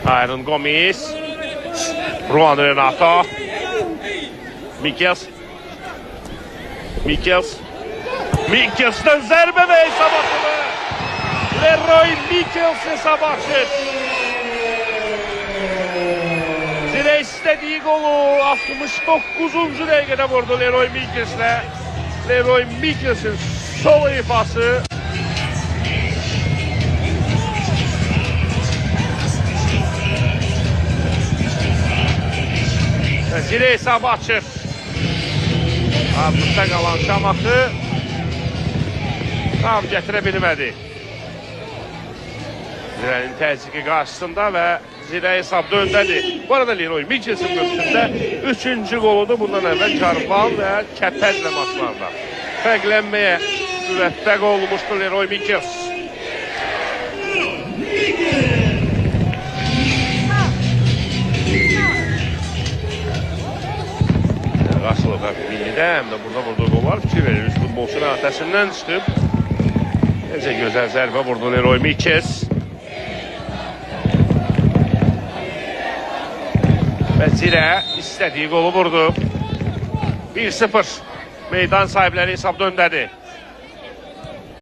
Tyron Gomis, Juan Renato, Mikkels'den zərbə və hesab atılır. Leroy Mikkels hesab açır. Zirə istədiyi qolu 69-cu dəqiqədə vurdu Leroy Mikkels'lə. Leroy Mikkels'in sol ifası. Zirə hesab açır. Ardında qalan Şamaxı tam gətirə bilmədi. Zirənin təzyiqi qarşısında və Zirə hesabda öndədir. Bu arada Leroy Mikkels'in mövsümdə 3-cü qoludur. Bundan əvvəl Karval və Kəpəzlə maçlarda fərqlənməyə müvəffəq olmuşdu Leroy Mikkels. Qaçılıq millidə, həm də burada vurduğu qollar fikir verir. Üç futbolçunun ötəsindən çıxıb. Necə gözəl zərbə vurdu Leroy Mikkels. Və Zirə istədiyi qolu vurdu. 1-0 meydan sahibləri hesabda öndədir.